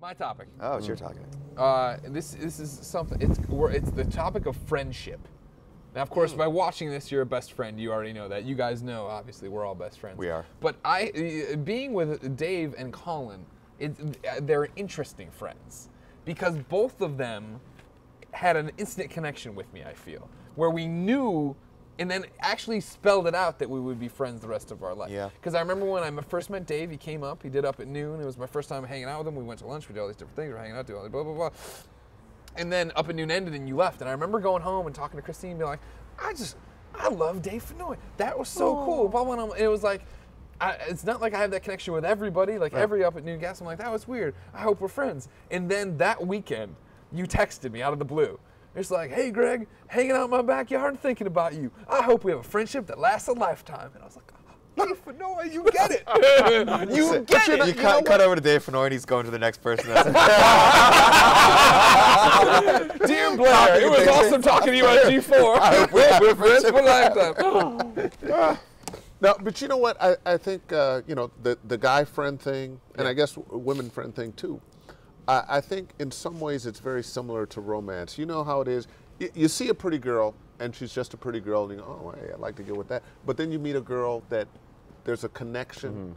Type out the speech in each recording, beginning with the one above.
My topic. Oh, it's your topic. This is something. It's the topic of friendship. Now, of course, by watching this, you're a best friend. You already know that. You guys know, obviously, we're all best friends. We are. But being with Dave and Colin, they're interesting friends because both of them had an instant connection with me. I feel where we knew. And then actually spelled it out that we would be friends the rest of our life. Yeah. Because I remember when I first met Dave, he came up, he did up at noon. It was my first time hanging out with him. We went to lunch, we did all these different things, we were hanging out, doing all this blah, blah, blah. And then up at noon ended and you left. And I remember going home and talking to Christine and being like, I love Dave Fenoy. That was so cool. Blah, blah, blah. And it was like, it's not like I have that connection with everybody, like every up at noon guest. I'm like, that was weird. I hope we're friends. And then that weekend, you texted me out of the blue. It's like, hey, Greg, hanging out in my backyard thinking about you. I hope we have a friendship that lasts a lifetime. And I was like, Dave Fenoy, you get it. You get it. You cut over to Dave Fenoy and he's going to the next person. Dear Blair, it was awesome talking to you on G4. We're friends for a lifetime. No, but you know what? I think, you know, the guy friend thing, and I guess women friend thing too. I think in some ways it's very similar to romance. You know how it is. You see a pretty girl, and she's just a pretty girl, and you go, oh, hey, I'd like to get with that. But then you meet a girl that there's a connection.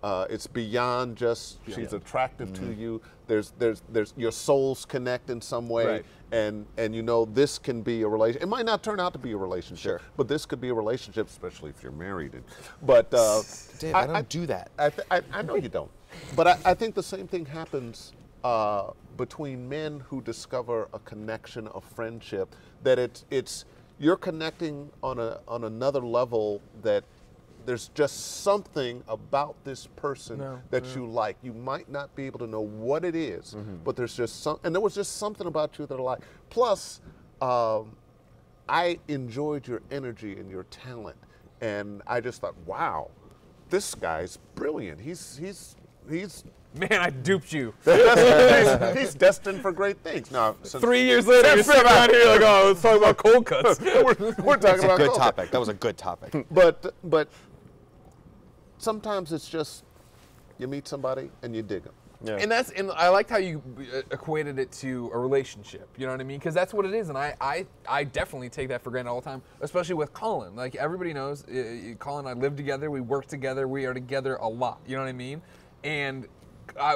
It's beyond just she's attractive to you. There's your souls connect in some way, and you know this can be a relationship. It might not turn out to be a relationship, but this could be a relationship, especially if you're married. But Dave, I don't do that. I know you don't. But I think the same thing happens between men who discover a connection of friendship, that it's you're connecting on another level, that there's just something about this person that you like. You might not be able to know what it is, but there's just and there was just something about you that I like. Plus, I enjoyed your energy and your talent, and I just thought, wow, this guy's brilliant. He's Man, I duped you. he's destined for great things. Now, 3 years later, you're sitting around here like, oh, let's talk about cold cuts. we're talking about good cold topic. That was a good topic. But sometimes it's just you meet somebody and you dig them. Yeah. And I liked how you equated it to a relationship. You know what I mean? Because that's what it is, and I definitely take that for granted all the time, especially with Colin. Like everybody knows, Colin and I live together, we work together, we are together a lot. You know what I mean? And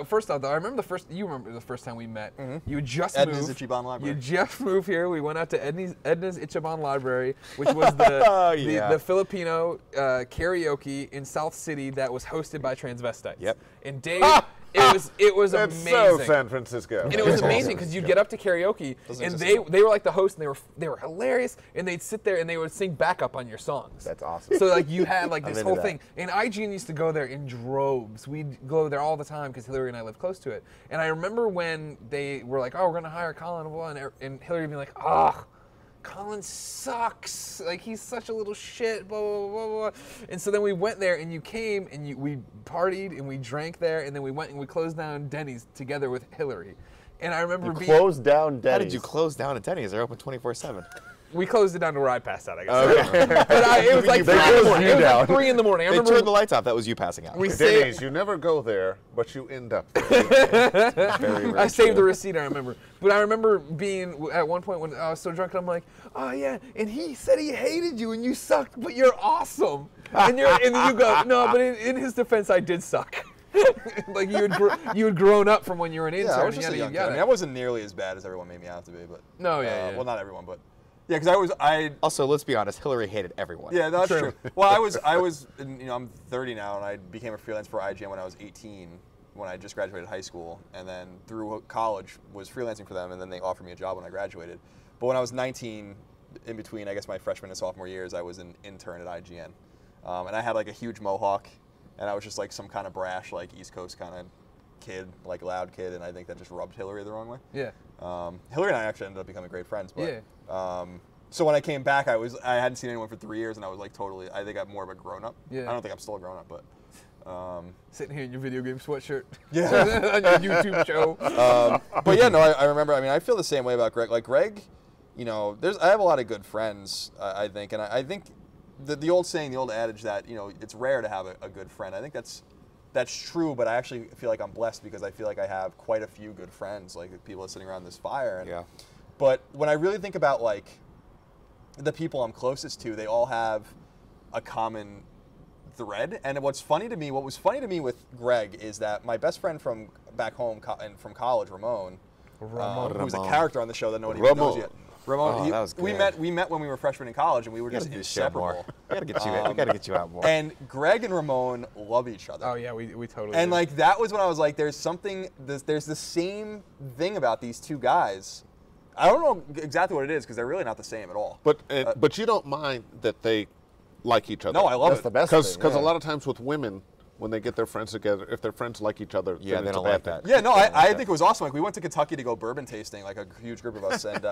first off, though, I remember you remember the first time we met. You just moved. Edna's Ichiban Library. You just moved here. We went out to Edna's Ichiban Library, which was the Filipino karaoke in South City that was hosted by transvestites. Yep. And Dave. It was It's amazing. so San Francisco. And it was amazing because you'd get up to karaoke and they were like the host, and they were hilarious, and they'd sit there and they would sing backup on your songs. That's awesome. So like you had like this whole that. thing. And IGN used to go there in droves. We'd go there all the time because Hillary and I lived close to it. And I remember when they were like, oh, we're gonna hire Colin, and Hillary would be like, ugh. Colin sucks. Like, he's such a little shit, blah, blah, blah, blah. And so then we went there, and you came, and we partied, and we drank there, and then we went and we closed down Denny's together with Hillary. And I remember closed down Denny's. How did you close down a Denny's? They're open 24/7. We closed it down to where I passed out, I guess. Okay. But it was like 3 in the morning. It was like 3 in the morning. I They remember turned the lights off. That was you passing out. Denny's, you never go there, but you end up there. I saved the receipt, I remember. But I remember being, at one point when I was so drunk, and I'm like, oh yeah, and he said he hated you and you sucked, but you're awesome. And then you go, no, but in his defense, I did suck. Like you had grown up from when you were an intern. Yeah, I was just a young kid. I mean, I wasn't nearly as bad as everyone made me out to be, but no, yeah. Well, not everyone, but yeah, because Also, let's be honest, Hillary hated everyone. Yeah, that's true. Well, I was, you know, I'm 30 now, and I became a freelance for IGN when I was 18, when I just graduated high school, and then through college was freelancing for them, and then they offered me a job when I graduated. But when I was 19, in between, I guess my freshman and sophomore years, I was an intern at IGN, and I had like a huge mohawk. And I was just like some kind of brash, like East Coast kind of kid, like loud kid, and I think that just rubbed Hillary the wrong way. Yeah. Hillary and I actually ended up becoming great friends. But, yeah. So when I came back, I hadn't seen anyone for 3 years, and I was like totally. I think I'm more of a grown up. Yeah. I don't think I'm still a grown up, but. Sitting here in your video game sweatshirt. Yeah. On your YouTube show. But yeah, no, I remember. I mean, I feel the same way about Greg. Like Greg, you know, I have a lot of good friends. I think, and I think. The old saying, the old adage that, you know, it's rare to have a good friend. I think that's that's true, but I actually feel like I'm blessed because I feel like I have quite a few good friends, like people sitting around this fire. And, Yeah. But when I really think about like the people I'm closest to, they all have a common thread. And what was funny to me with Greg is that my best friend from back home and from college, Ramon, who's a character on the show that nobody even knows yet. Ramon, that was good. we met when we were freshmen in college, and we were just inseparable. We gotta get you out more. And Greg and Ramon love each other. Oh yeah, we totally. And do. like that was when I was like, there's the same thing about these two guys. I don't know exactly what it is because they're really not the same at all. But you don't mind that they like each other. No, I love That's it. the best thing. Because yeah. a lot of times with women, when they get their friends together, if their friends like each other, Yeah, then they it's a don't bad like thing. that. Yeah, no, I think it was awesome. Like we went to Kentucky to go bourbon tasting, like a huge group of us, and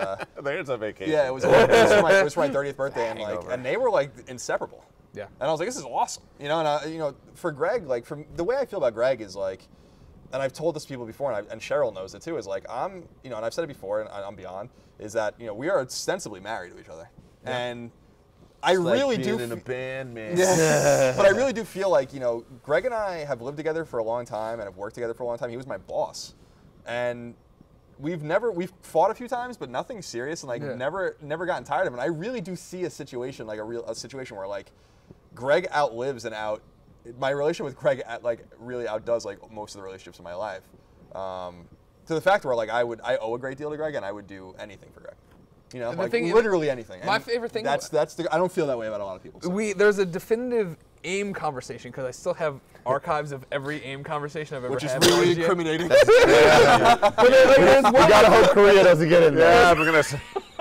There's a vacation. yeah, it was for my 30th birthday, and they were like inseparable. Yeah. And I was like, this is awesome, and for Greg, like from the way I feel about Greg is like, and I've told this to people before, and Cheryl knows it too, is like and I've said it before, and I'm beyond, is that we are ostensibly married to each other, and I really do in a band, man. Yeah. But I really do feel like, Greg and I have lived together for a long time and have worked together for a long time. He was my boss. And we've fought a few times, but nothing serious, and never gotten tired of it. And I really do see a situation, like a situation where like Greg outlives my relationship with Greg really outdoes like most of the relationships in my life. To the fact where like I owe a great deal to Greg and I would do anything for Greg. Literally anything. My And favorite thing. I don't feel that way about a lot of people. So. There's a definitive AIM conversation because I still have archives of every AIM conversation I've ever Which is had. really incriminating. We gotta hope Korea doesn't get in there. Yeah,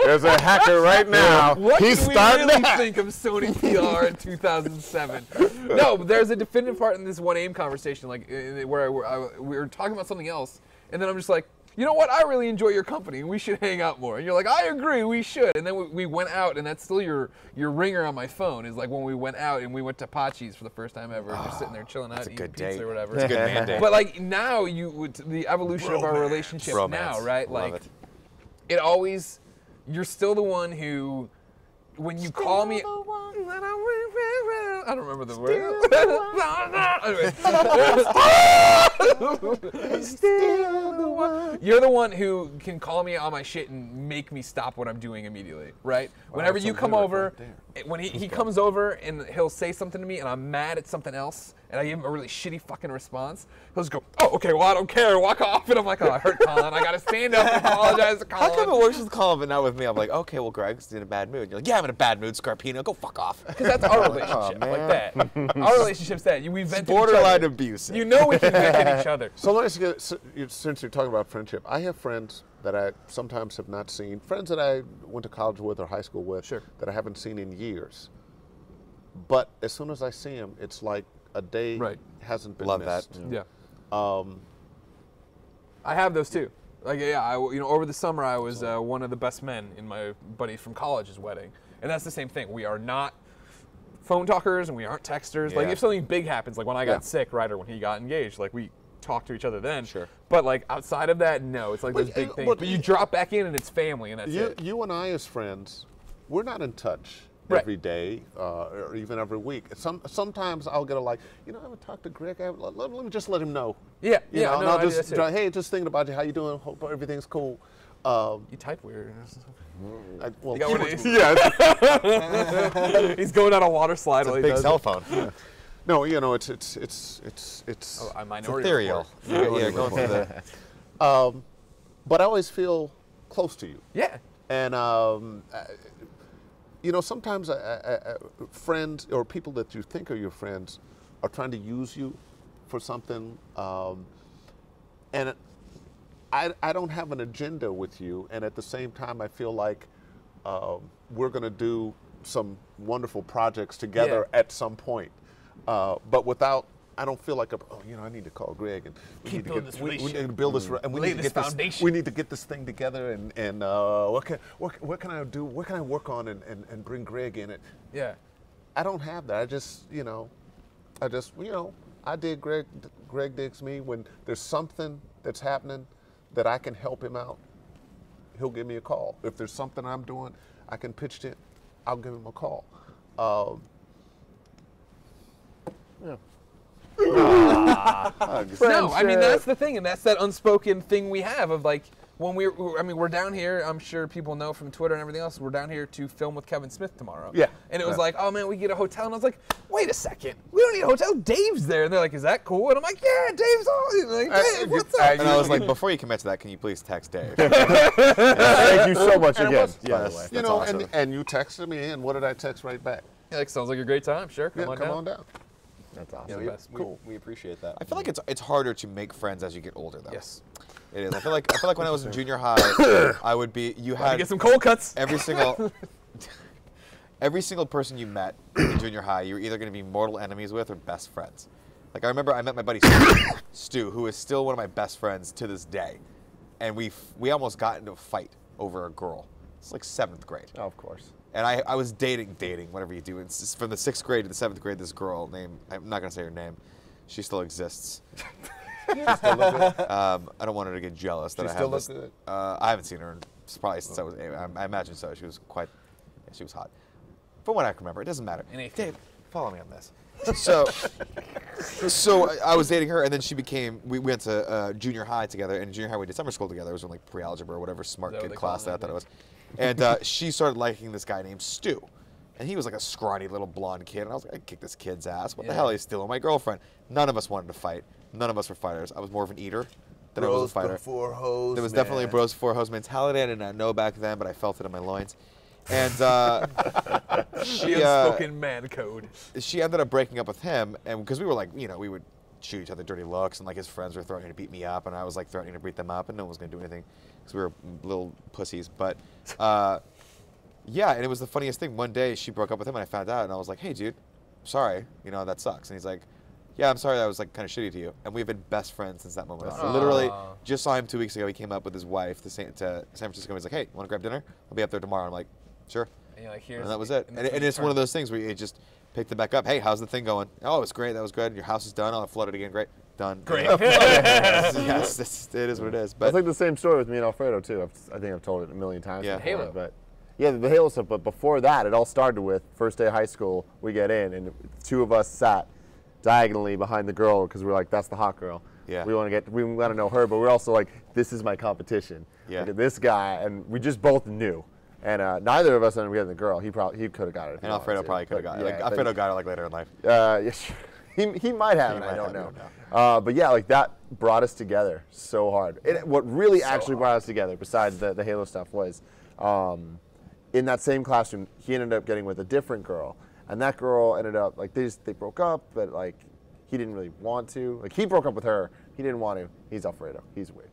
there's a hacker right now. What He's do we starting really that. think of Sony PR in 2007? No, but there's a definitive part in this one AIM conversation, like where we were talking about something else, and then I'm just like, you know what? I really enjoy your company. We should hang out more. And you're like, I agree, we should. And then we went out, and that's still your ringer on my phone. Is like when we went out and we went to Pachi's for the first time ever. And you're sitting there chilling out, eating good pizza date. or whatever. It's a good man date. But like now, the evolution of our relationship now, right? Love Like it. it always, you're still the one who, when you call me. I don't remember the word. You're the one who can call me on my shit and make me stop what I'm doing immediately, right? Whenever you come over, when he comes over and he'll say something to me and I'm mad at something else and I give him a really shitty fucking response, he'll just go, oh, okay, well, I don't care, walk off. And I'm like, oh, I hurt Colin. I got to stand up and apologize to Colin. How come it works with Colin but not with me? I'm like, okay, well, Greg's in a bad mood. You're like, yeah, I'm in a bad mood, Scarpino. Go fuck off. Because that's our relationship, like that. Our relationship's that. We vent at each Borderline other. abusive. You know we can vent at each other. So since you're talking about friendship, I have friends that I sometimes have not seen, friends that I went to college with or high school with, that I haven't seen in years. But as soon as I see them, it's like a day hasn't been missed. Yeah. I have those too. Like, yeah, over the summer I was one of the best men in my buddy from college's wedding, and that's the same thing. We are not phone talkers and we aren't texters. Like if something big happens, like when I got sick, right, or when he got engaged, like we talk to each other then. Sure. But like outside of that, no. It's like those big things. But you drop back in and it's family, and that's it. You and I as friends, we're not in touch every day or even every week. Sometimes I'll get I haven't talked to Greg. Let me just let him know. Yeah, You know, and no, I'll I do just that too. hey, just thinking about you. How you doing? Hope everything's cool. You type weird. Well, You got one of these? yeah. He's going down a water slide while he Big does cell it. phone. No, it's A minority Ethereal. report. Yeah, going through the. but I always feel close to you. Yeah. And sometimes friends or people that you think are your friends are trying to use you for something, and I don't have an agenda with you. And at the same time, I feel like we're going to do some wonderful projects together at some point, but without. I don't feel like I need to call Greg and we need to build this and we Lay need to this get foundation. this. We need to get this thing together and what can I do? What can I work on and bring Greg in it? Yeah. I don't have that. I dig Greg. Greg digs me. When there's something that's happening that I can help him out, he'll give me a call. If there's something I'm doing, I can pitch it. I'll give him a call. Hugs. No, I mean that's the thing, and that's that unspoken thing we have of like when we're down here. I'm sure people know from Twitter and everything else. We're down here to film with Kevin Smith tomorrow. Yeah. And it was like, oh man, we get a hotel, and I was like, wait a second, we don't need a hotel. Dave's there, and they're like, is that cool? And I'm like, yeah, Dave's all like, Dave, what's up? And I was like, before you commit to that, can you please text Dave? Thank you so much And it again, was- by the way. Yes. You That's know, awesome. and you texted me, and what did I text right back? Yeah, like, sounds like a great time. Sure, come Yeah, on come down. on down. That's awesome. Yeah, the best. we, we appreciate that. I feel like it's harder to make friends as you get older, though. Yes. It is. I feel like when I was in junior high, I would be. You Had to had get some cold cuts. every single person you met in junior high, you were either going to be mortal enemies with or best friends. Like I remember, I met my buddy Stu, who is still one of my best friends to this day, and we almost got into a fight over a girl. It's like 7th grade. Oh, of course. And I was dating, whatever you do. It's from the 6th grade to the 7th grade, this girl named, I'm not going to say her name. She still exists. I don't want her to get jealous that She I still have this. look good? I haven't seen her probably since I was, I imagine so. She was quite, yeah, she was hot. From what I can remember, it doesn't matter. Dave, follow me on this. So I was dating her, and then she became, we went to junior high together, and in junior high we did summer school together. It was in like pre-algebra or whatever smart Is that what kid they call class it that now? it was. And she started liking this guy named Stu. And he was like a scrawny little blonde kid. And I was like, I kick this kid's ass. What the Yeah. hell? He's stealing my girlfriend. None of us wanted to fight. None of us were fighters. I was more of an eater than I was a fighter. Hoes, There was definitely a bros before hoes mentality. I did not know back then, but I felt it in my loins. And The she unspoken man code. she ended up breaking up with him, and because we were like, you know, we would shoot each other dirty looks, and like his friends were threatening to beat me up, and I was like threatening to beat them up, and no one was gonna do anything because we were little pussies. But yeah, and it was the funniest thing. One day she broke up with him, and I found out, and I was like, hey, dude, sorry, you know, that sucks. And he's like, yeah, I'm sorry, that was like kind of shitty to you. And we've been best friends since that moment on. Aw. Literally, just saw him 2 weeks ago. He came up with his wife to San Francisco. He's like, hey, you want to grab dinner? I'll be up there tomorrow. I'm like, sure. And you're like, here's And that was it. And it's one of those things where you just picked it back up. Hey, how's the thing going? Oh, it's great. That was good. Your house is done. I'll flood it again. Great. Done. Great. Yes, it is what it is. That's But like the same story with me and Alfredo too. I think I've told it a million times. Yeah. before, Halo. But yeah, the Halo stuff. But before that, it all started with first day of high school. We get in, and 2 of us sat diagonally behind the girl because we're like, that's the hot girl. Yeah. We want to know her, but we're also like, this is my competition. Yeah. Look at this guy, and we just both knew. And neither of us ended up getting the girl. He could have got it. If he and Alfredo wanted to, probably could have but got it. Like, yeah, Alfredo got it like later in life. yeah, sure. He might have, and I don't know. But yeah, like that brought us together so hard. What really actually brought us together, besides the Halo stuff, was in that same classroom, he ended up getting with a different girl, and that girl ended up like they broke up, but like he didn't really want to. Like he broke up with her, he didn't want to. He's Alfredo, he's weird.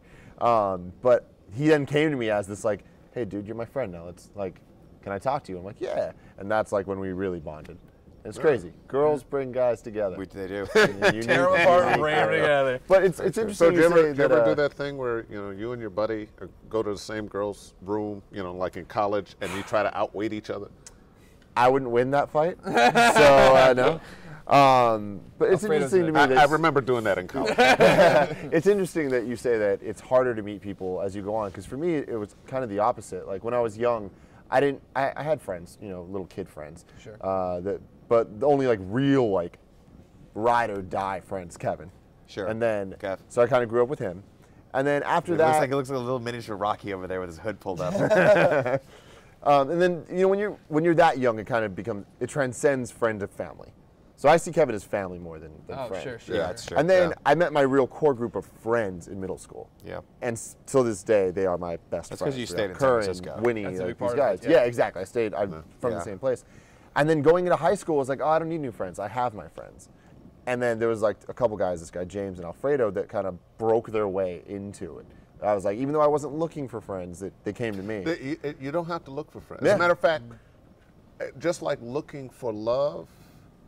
But he then came to me as this like, hey dude, you're my friend now. It's like, can I talk to you? I'm like, yeah. And that's like when we really bonded. It's crazy. Girls bring guys together. They do. tear them apart and bring them together. But it's interesting So do you to ever, say do you that, ever do that thing where you and your buddy go to the same girl's room, like in college, and you try to outweight each other? I wouldn't win that fight, so no. But it's Alfredo's interesting to me. I remember doing that in college. It's interesting that you say that it's harder to meet people as you go on, because for me it was kind of the opposite. Like when I was young, I had friends, little kid friends. Sure. But only like real like ride or die friends, Kevin. Sure. And then Kev. so I kind of grew up with him, and then after It that, looks like a little miniature Rocky over there with his hood pulled up. and then when you're that young, it transcends friend to family. So I see Kevin as family more than Oh, friend. sure. Yeah, it's true. And then Yeah. I met my real core group of friends in middle school. Yeah. And till this day, they are my best That's friends. 'cause you You stayed know, in San Curran, Francisco. Winnie, That's a like big these part of guys. it, yeah. Yeah, exactly. I'm from Yeah. the same place. And then going into high school, I was like, oh, I don't need new friends. I have my friends. And then there was like a couple guys, this guy James and Alfredo, that kind of broke their way into it. I was like, even though I wasn't looking for friends, they came to me. You don't have to look for friends. Yeah. As a matter of fact, just like looking for love,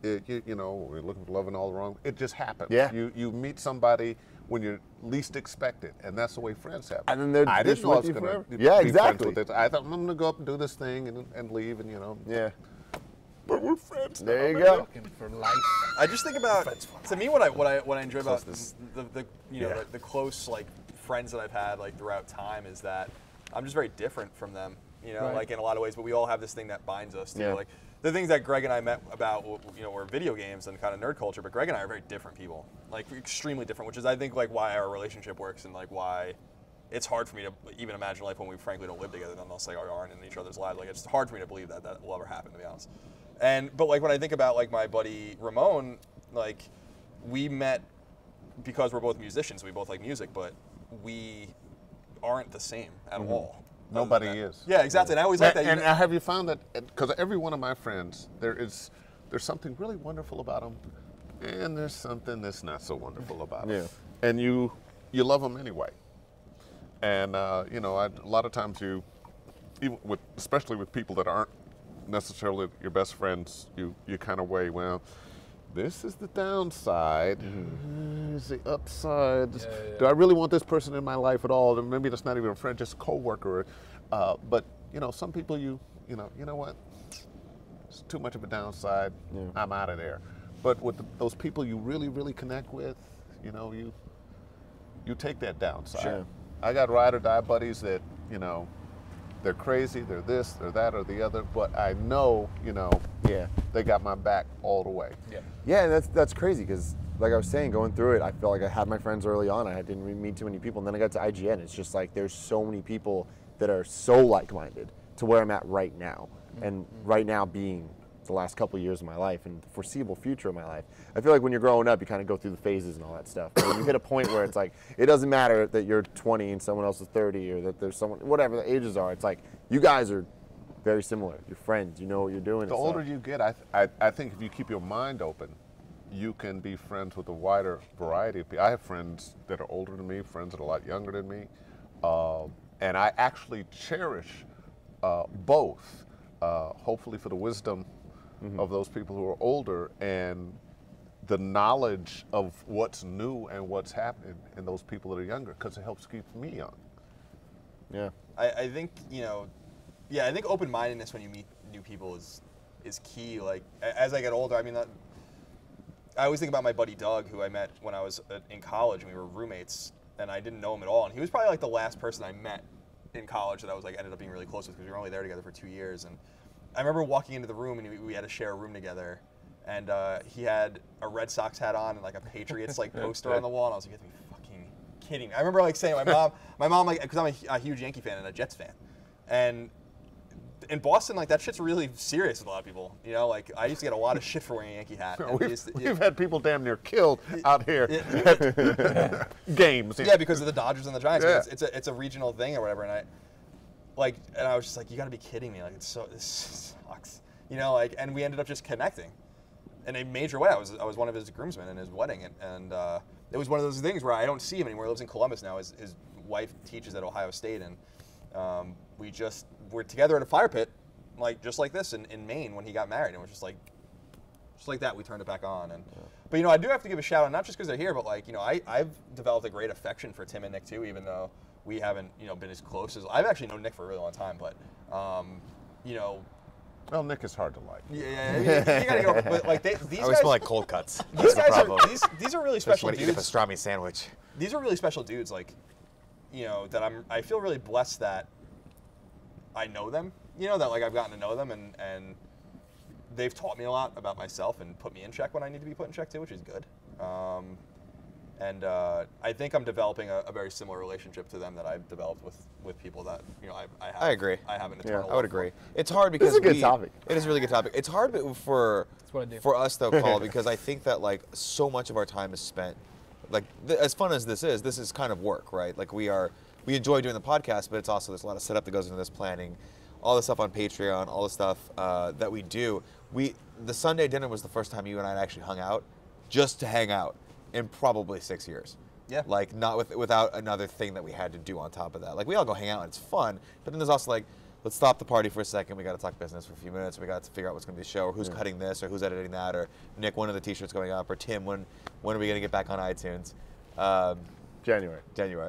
we're looking for love in all the wrong. It just happens. Yeah. You meet somebody when you least expect it, and that's the way friends happen. And then they're I just didn't know I with was you going forever. to Yeah, be exactly. friends with it. I thought I'm going to go up and do this thing and leave, and Yeah. But we're friends. There you now, go. Looking for life. I just think about, to me, what I enjoy about Closeness. the close like friends that I've had like throughout time is that I'm just very different from them, Right. like in a lot of ways. But we all have this thing that binds us. Yeah. Like the things that Greg and I met about, were video games and kind of nerd culture. But Greg and I are very different people, like extremely different, which is I think like why our relationship works and like why it's hard for me to even imagine life when we frankly don't live together unless like aren't in each other's lives. Like it's hard for me to believe that will ever happen, to be honest. But like when I think about like my buddy Ramon, like we met because we're both musicians. We both like music, but we aren't the same at all. Nobody is. Yeah, exactly. And I always like that. And have you found that, because every one of my friends, there's something really wonderful about them, and there's something that's not so wonderful about them. Yeah. And you love them anyway. And, a lot of times especially with people that aren't necessarily your best friends, you kind of weigh, well, this is the downside. Is the upside. Yeah. Do I really want this person in my life at all? And maybe that's not even a friend, just a coworker. But some people you know what? It's too much of a downside. Yeah. I'm out of there. But with those people you really, really connect with, you take that downside. Sure. I got ride or die buddies that they're crazy, they're this, they're that, or the other, but I know, they got my back all the way. Yeah. Yeah, and that's crazy because, like I was saying, going through it, I felt like I had my friends early on. I didn't really meet too many people, and then I got to IGN. It's just like there's so many people that are so like-minded to where I'm at right now, and right now being the last couple of years of my life and the foreseeable future of my life. I feel like when you're growing up, you kind of go through the phases and all that stuff. But when you hit a point where it's like, it doesn't matter that you're 20 and someone else is 30 or that there's someone, whatever the ages are, it's like, you guys are very similar. You're friends. You know what you're doing. The older you get, I think if you keep your mind open, you can be friends with a wider variety of people. I have friends that are older than me, friends that are a lot younger than me. And I actually cherish both, hopefully for the wisdom of those people who are older and the knowledge of what's new and what's happening in those people that are younger, because it helps keep me young. Yeah. I think, I think open-mindedness when you meet new people is key. Like, as I get older, I mean, I always think about my buddy Doug, who I met when I was in college, and we were roommates, and I didn't know him at all. And he was probably like the last person I met in college that I was like ended up being really close with, because we were only there together for 2 years. And I remember walking into the room, and we had to share a room together, and he had a Red Sox hat on and like a Patriots like poster on the wall, and I was like, "You have to be fucking kidding me!" I remember like saying my mom like, because I'm a huge Yankee fan and a Jets fan, and in Boston, like that shit's really serious with a lot of people. Like I used to get a lot of shit for wearing a Yankee hat. We've had people damn near killed out here at games. Yeah, because of the Dodgers and the Giants. Yeah. It's a regional thing or whatever, and I was just like, you got to be kidding me! Like this sucks, and we ended up just connecting in a major way. I was one of his groomsmen in his wedding, and it was one of those things where I don't see him anymore. He lives in Columbus now. His wife teaches at Ohio State, and we're together at a fire pit, like just like this in Maine when he got married, and it was just like that. We turned it back on, but I do have to give a shout out, not just because they're here, but I've developed a great affection for Tim and Nick too, even though we haven't been as close as I've actually known Nick for a really long time, but well, Nick is hard to like. Yeah, you gotta get over. But like these I always guys, smell like cold cuts. These guys are these are really special when dudes. eat a pastrami sandwich. These are really special dudes. Like, that I feel really blessed that I know them. That like I've gotten to know them, and they've taught me a lot about myself and put me in check when I need to be put in check too, which is good. And I think I'm developing a very similar relationship to them that I've developed with people that I agree. I have an eternal. I would agree. It's hard because this is a good topic. It is a really good topic. It's hard for us though, Paul, because I think that like so much of our time is spent, like as fun as this is kind of work, right? Like we enjoy doing the podcast, but it's also there's a lot of setup that goes into this, planning, all the stuff on Patreon, all the stuff that we do. The Sunday dinner was the first time you and I actually hung out, just to hang out, in probably 6 years. Yeah. Like not without another thing that we had to do on top of that. Like we all go hang out and it's fun, but then there's also like, let's stop the party for a second. We got to talk business for a few minutes. We got to figure out what's going to be the show, or who's cutting this, or who's editing that, or Nick, when are the t-shirts going up, or Tim, when are we going to get back on iTunes? January.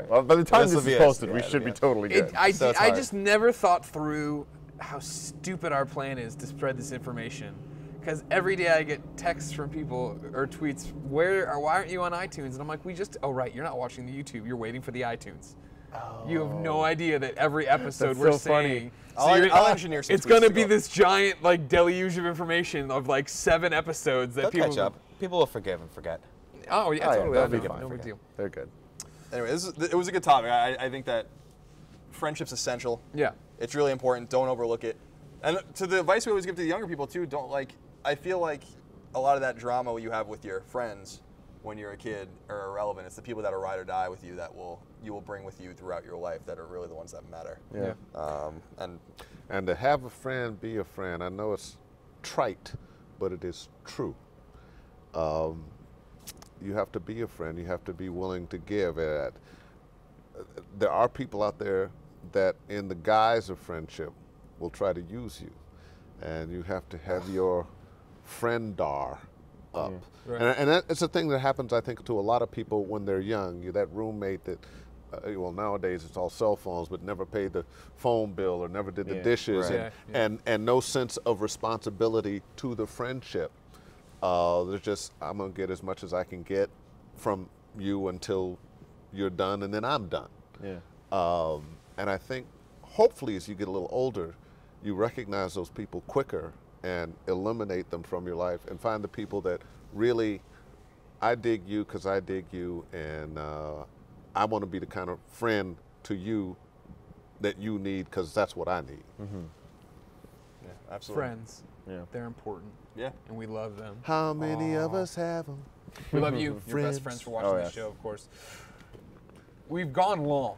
Well, by the time this is posted, we should be totally good. I just never thought through how stupid our plan is to spread this information. Because every day I get texts from people or tweets, why aren't you on iTunes? And I'm like, oh right, you're not watching the YouTube, you're waiting for the iTunes. You have no idea that every episode That's we're so funny. saying. I'll engineer some It's tweets going to to be go. this giant like deluge of information of like 7 episodes that They'll people catch up. People will forgive and forget. Oh yeah, Oh, yeah, totally. they'll No, be fine. no big deal. They're good. Anyway, it was a good topic. I think that friendship's essential. Yeah. It's really important. Don't overlook it. And to the advice we always give to the younger people too, I feel like a lot of that drama you have with your friends when you're a kid are irrelevant. It's the people that are ride or die with you that you will bring with you throughout your life that are really the ones that matter. Yeah. And to have a friend, be a friend. I know it's trite, but it is true. You have to be a friend. You have to be willing to give. There are people out there that, in the guise of friendship, will try to use you, and you have to have your friendar up. Right. And that, it's a thing that happens, I think, to a lot of people when they're young. You're that roommate that, well, nowadays it's all cell phones, but never paid the phone bill or never did the dishes, right. and no sense of responsibility to the friendship. There's just, I'm gonna get as much as I can get from you until you're done, and then I'm done. Yeah. And I think, hopefully, as you get a little older, you recognize those people quicker and eliminate them from your life, and find the people that really, I dig you because I dig you, and I want to be the kind of friend to you that you need because that's what I need. Yeah, absolutely. Friends. Yeah. They're important. Yeah. And we love them. How many of us have them? We love you, your Friends. best friends, for watching Oh, this yes. show, of course. We've gone long.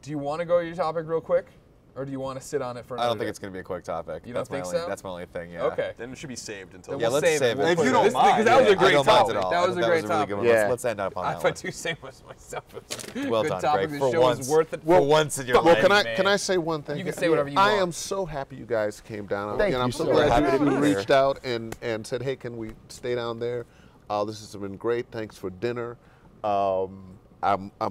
Do you want to go to your topic real quick? Or do you want to sit on it for I another don't think day? it's going to be a quick topic. You don't That's my think only, so? That's my only thing, yeah. Okay. Then it should be saved until. Yeah, We'll let's save it. We'll If put you it- don't this- mind, because that was yeah. a great I don't mind topic. at all. That was a great really topic. good one. Yeah. Let's end up on I that thought one. too same as myself. Well Good done, topic. Greg. The For show once. is worth it. For once in your Well, life. can I say one thing? You can say whatever you I want. am so happy you guys came down. Thank and I'm you so so glad much. you Happy to be reached here. out and said, hey, can we stay down there? This has been great. Thanks for dinner. I'm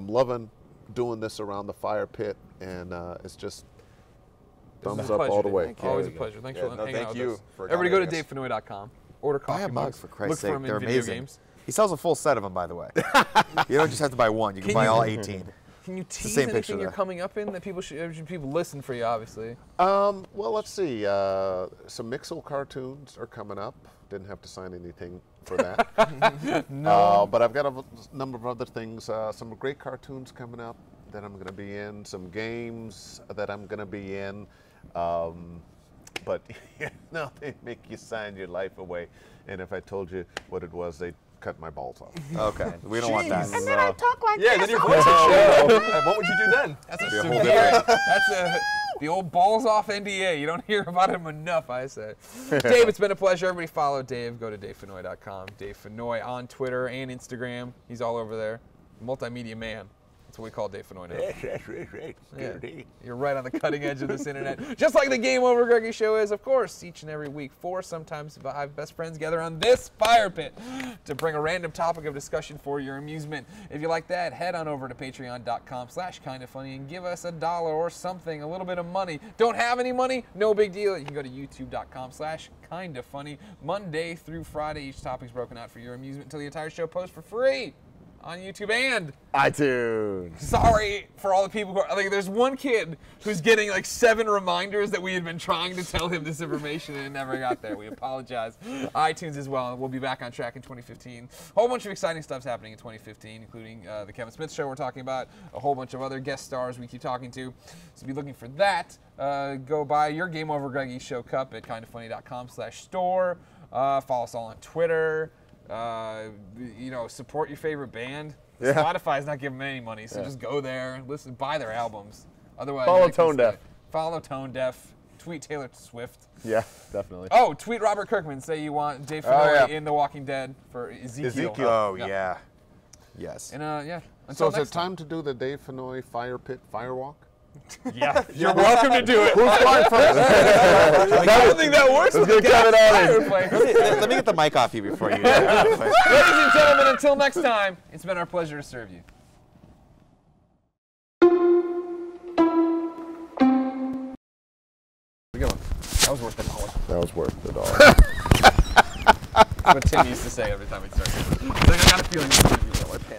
loving doing this around the fire pit, and it's just thumbs a up pleasure, all the dude. way. Always a pleasure. Thanks Yeah, for no, hanging thank out with you us. for Everybody go to accommodating us. davefenoy.com. Order coffee Buy a mug, mugs. for Christ's Look for sake. them in They're video amazing. games. He sells a full set of them, by the way. You don't just have to buy one. You can Can buy you- all 18. Can you tease same anything picture, you're though. coming up in that people should people listen for you, obviously? Well, let's see. Some Mixel cartoons are coming up. Didn't have to sign anything for that. No. But I've got a number of other things. Some great cartoons coming up that I'm going to be in. Some games that I'm going to be in. But they make you sign your life away. And if I told you what it was, they'd cut my balls off. Okay. We don't want that. And then I talk like Yeah, then your voice would change. And what would you do then? That's a Be a whole severe. That's the old balls off NDA. You don't hear about him enough, I say. Dave, it's been a pleasure. Everybody follow Dave. Go to davefenoy.com. Dave Fenoy on Twitter and Instagram. He's all over there. Multimedia man. That's what we call Dave Fenoy now. Yeah. You're right on the cutting edge of this internet. Just like the Game Over Greggy show is, of course, each and every week. 4, sometimes 5 best friends gather on this fire pit to bring a random topic of discussion for your amusement. If you like that, head on over to patreon.com/kindafunny and give us $1 or something, a little bit of money. Don't have any money? No big deal. You can go to youtube.com/kindafunny. Monday through Friday, each topic's broken out for your amusement until the entire show posts for free on YouTube and iTunes. sorry for all the people who are, like, there's one kid who's getting like 7 reminders that we had been trying to tell him this information and it never got there. We apologize. iTunes as well. We'll be back on track in 2015. A whole bunch of exciting stuff's happening in 2015, including the Kevin Smith show we're talking about, a whole bunch of other guest stars we keep talking to. So be looking for that. Go buy your Game Over Greggy show cup at kindafunny.com/store. Follow us all on Twitter. Support your favorite band. Yeah. Spotify's not giving them any money, so just go there and listen, buy their albums. Otherwise, Follow like Tone this Deaf. guy. Follow Tone Deaf. Tweet Taylor Swift. Yeah, definitely. Oh, tweet Robert Kirkman. Say you want Dave Fenoy yeah. in The Walking Dead for Ezekiel. Oh, Yeah. yeah. Yes. And So until is it next time. time to do the Dave Fenoy Fire Pit Firewalk? Yeah, you're welcome to do it. Who's flying first? I don't think that works with Let's the get Kevin on in. fireplace. Let me get the mic off you before you do that. Ladies and gentlemen, until next time, it's been our pleasure to serve you. That was worth the dollar. That was worth it all. That's what Tim used to say every time we started. Like, I got a feeling it's going to be low. My pants were